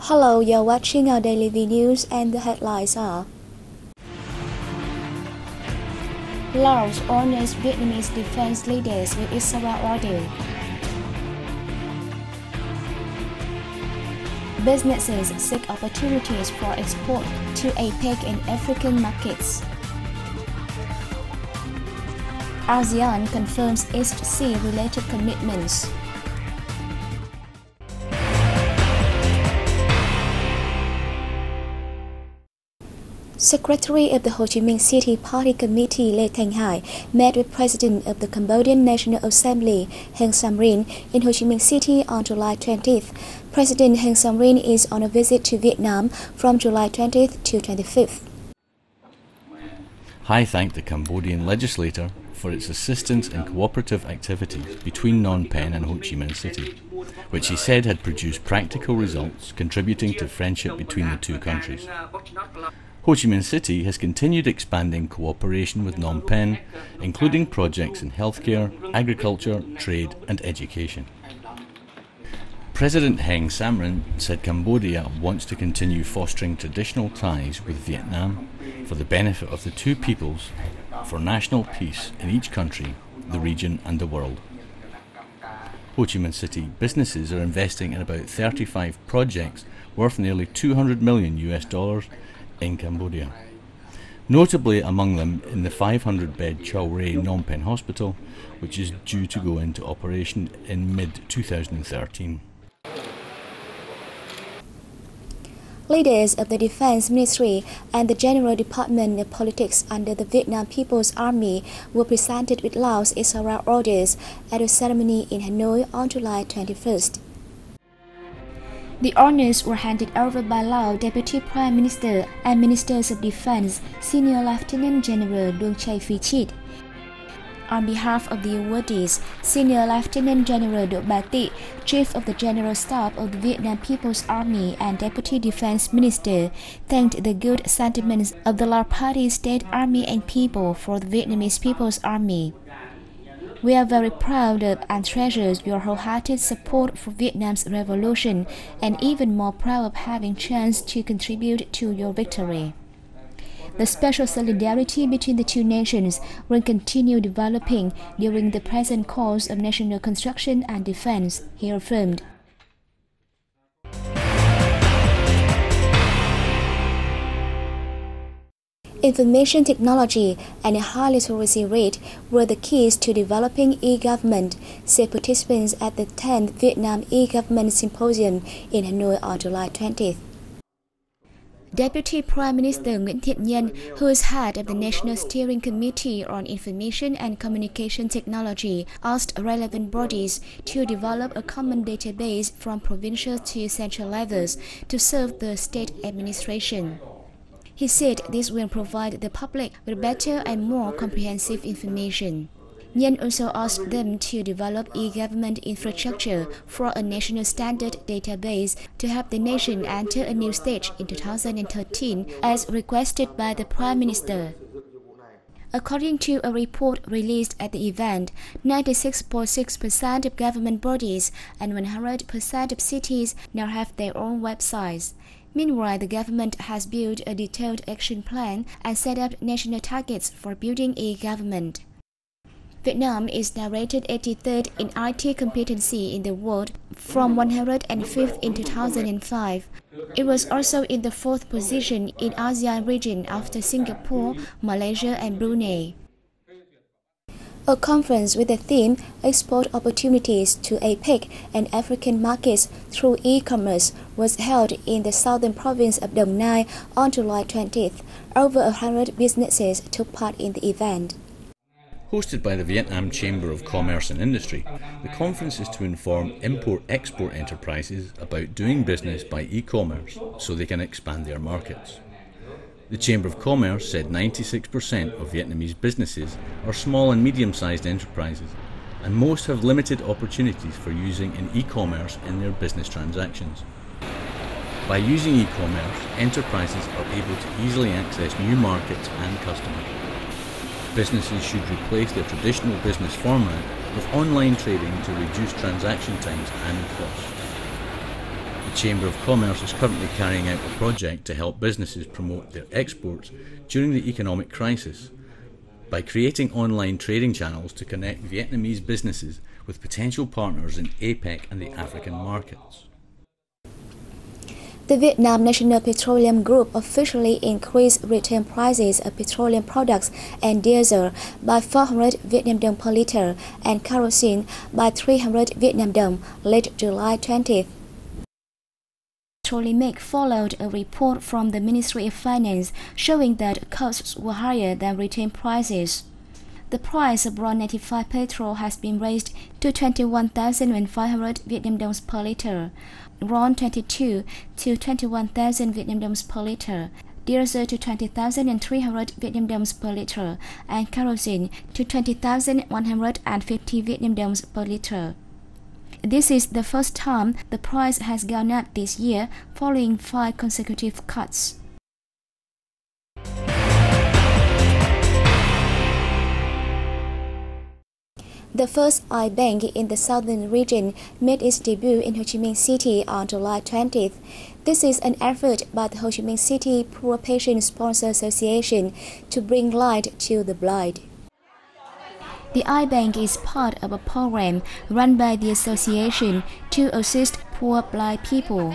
Hello, you're watching our daily V News and the headlines are: Laos honors Vietnamese defense leaders with Israel order. Businesses seek opportunities for export to APEC and African markets. ASEAN confirms East Sea-related commitments. Secretary of the Ho Chi Minh City Party Committee Lê Thanh Hải met with President of the Cambodian National Assembly Heng Samrin in Ho Chi Minh City on July 20th. President Heng Samrin is on a visit to Vietnam from July 20th to 25th. Hai thanked the Cambodian legislator for its assistance in cooperative activities between Phnom Penh and Ho Chi Minh City, which he said had produced practical results contributing to friendship between the two countries. Ho Chi Minh City has continued expanding cooperation with Phnom Penh, including projects in healthcare, agriculture, trade and education. President Heng Samrin said Cambodia wants to continue fostering traditional ties with Vietnam for the benefit of the two peoples, for national peace in each country, the region and the world. Ho Chi Minh City businesses are investing in about 35 projects worth nearly $200 million in Cambodia. Notably among them in the 500-bed Chow Ray Phnom Penh Hospital, which is due to go into operation in mid-2013. Leaders of the Defense Ministry and the General Department of Politics under the Vietnam People's Army were presented with Laos Israel orders at a ceremony in Hanoi on July 21st. The honors were handed over by Laos Deputy Prime Minister and Ministers of Defense, Senior Lieutenant General Luong Chai Phi Chit. On behalf of the awardees, Senior Lieutenant General Do Ba Tị, Chief of the General Staff of the Vietnam People's Army and Deputy Defense Minister, thanked the good sentiments of the Lao Party State Army and people for the Vietnamese People's Army. We are very proud of and treasure your wholehearted support for Vietnam's revolution, and even more proud of having chance to contribute to your victory. The special solidarity between the two nations will continue developing during the present course of national construction and defense, he affirmed. Information technology and a high literacy rate were the keys to developing e-government, said participants at the 10th Vietnam E-Government Symposium in Hanoi on July 20th. Deputy Prime Minister Nguyễn Thiện Nhân, who is head of the National Steering Committee on Information and Communication Technology, asked relevant bodies to develop a common database from provincial to central levels to serve the state administration. He said this will provide the public with better and more comprehensive information. Nhân also asked them to develop e-government infrastructure for a national standard database to help the nation enter a new stage in 2013, as requested by the Prime Minister. According to a report released at the event, 96.6% of government bodies and 100% of cities now have their own websites. Meanwhile, the government has built a detailed action plan and set up national targets for building e-government. Vietnam is now rated 83rd in IT competency in the world from 105th in 2005. It was also in the 4th position in ASEAN region after Singapore, Malaysia and Brunei. A conference with the theme Export Opportunities to APEC and African Markets Through E-Commerce was held in the southern province of Đồng Nai on July 20th. Over 100 businesses took part in the event. Hosted by the Vietnam Chamber of Commerce and Industry, the conference is to inform import-export enterprises about doing business by e-commerce so they can expand their markets. The Chamber of Commerce said 96% of Vietnamese businesses are small and medium-sized enterprises, and most have limited opportunities for using in e-commerce in their business transactions. By using e-commerce, enterprises are able to easily access new markets and customers. Businesses should replace their traditional business format with online trading to reduce transaction times and costs. The Chamber of Commerce is currently carrying out a project to help businesses promote their exports during the economic crisis by creating online trading channels to connect Vietnamese businesses with potential partners in APEC and the African markets. The Vietnam National Petroleum Group officially increased retail prices of petroleum products and diesel by 400 Vietnam dong per litre and kerosene by 300 Vietnam dong late July 20th. Petrolimic followed a report from the Ministry of Finance showing that costs were higher than retail prices. The price of RON 95 petrol has been raised to 21,500 Vietnam dongs per litre, RON 22 to 21,000 Vietnam dongs per litre, diesel to 20,300 Vietnam dongs per litre, and kerosene to 20,150 Vietnam dongs per litre. This is the first time the price has gone up this year, following 5 consecutive cuts. The first iBank in the southern region made its debut in Ho Chi Minh City on July 20th. This is an effort by the Ho Chi Minh City Poor Patient Sponsor Association to bring light to the blind. The iBank is part of a program run by the association to assist poor blind people.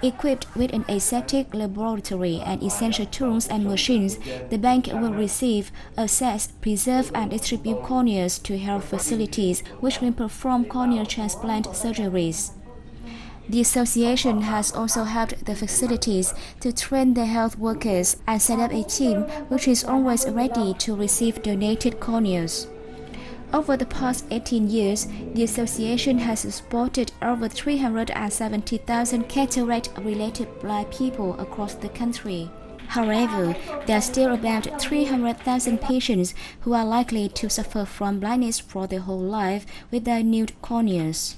Equipped with an aseptic laboratory and essential tools and machines, the bank will receive, assess, preserve and distribute corneas to health facilities which will perform corneal transplant surgeries. The association has also helped the facilities to train their health workers and set up a team which is always ready to receive donated corneas. Over the past 18 years, the association has supported over 370,000 cataract-related blind people across the country. However, there are still about 300,000 patients who are likely to suffer from blindness for their whole life without new corneas.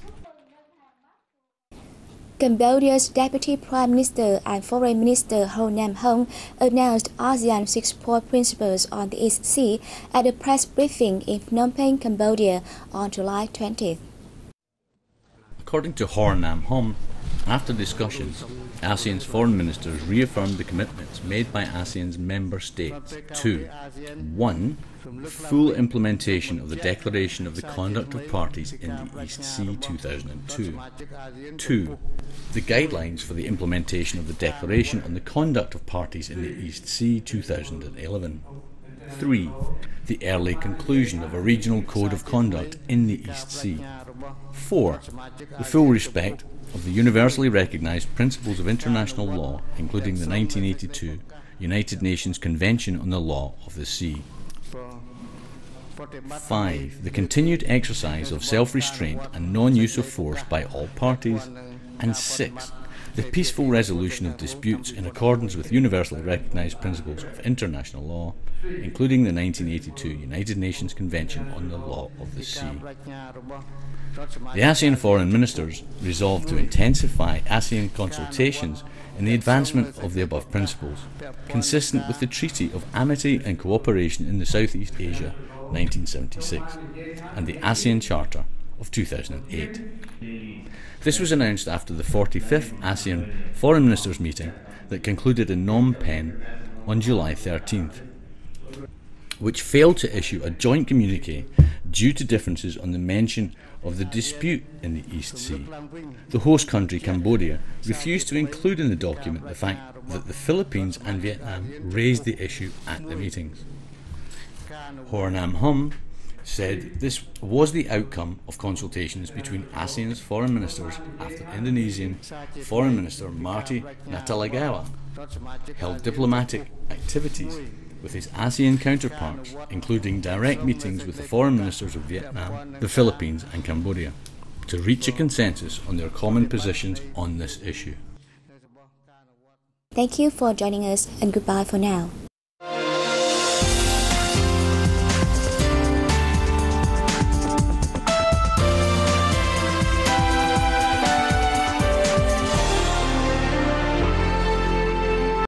Cambodia's Deputy Prime Minister and Foreign Minister Ho Nam Hong announced ASEAN 6-point principles on the East Sea at a press briefing in Phnom Penh, Cambodia on July 20th. According to Ho Nam Hong, after discussions, ASEAN's foreign ministers reaffirmed the commitments made by ASEAN's member states to 1. Full implementation of the Declaration of the Conduct of Parties in the East Sea 2002. 2. The guidelines for the implementation of the Declaration on the Conduct of Parties in the East Sea 2011. 3. The early conclusion of a regional code of conduct in the East Sea. 4. The full respect of the universally recognised principles of international law, including the 1982 United Nations Convention on the Law of the Sea. 5. The continued exercise of self-restraint and non-use of force by all parties. And 6. The peaceful resolution of disputes in accordance with universally recognised principles of international law, including the 1982 United Nations Convention on the Law of the Sea. The ASEAN foreign ministers resolved to intensify ASEAN consultations in the advancement of the above principles, consistent with the Treaty of Amity and Cooperation in the Southeast Asia 1976 and the ASEAN Charter of 2008. This was announced after the 45th ASEAN Foreign Ministers meeting that concluded in Phnom Penh on July 13th, which failed to issue a joint communique due to differences on the mention of the dispute in the East Sea. The host country, Cambodia, refused to include in the document the fact that the Philippines and Vietnam raised the issue at the meetings. Ho Nam Hong said this was the outcome of consultations between ASEAN's foreign ministers after Indonesian Foreign Minister Marty Natalegawa held diplomatic activities with his ASEAN counterparts, including direct meetings with the foreign ministers of Vietnam, the Philippines and Cambodia, to reach a consensus on their common positions on this issue. Thank you for joining us and goodbye for now.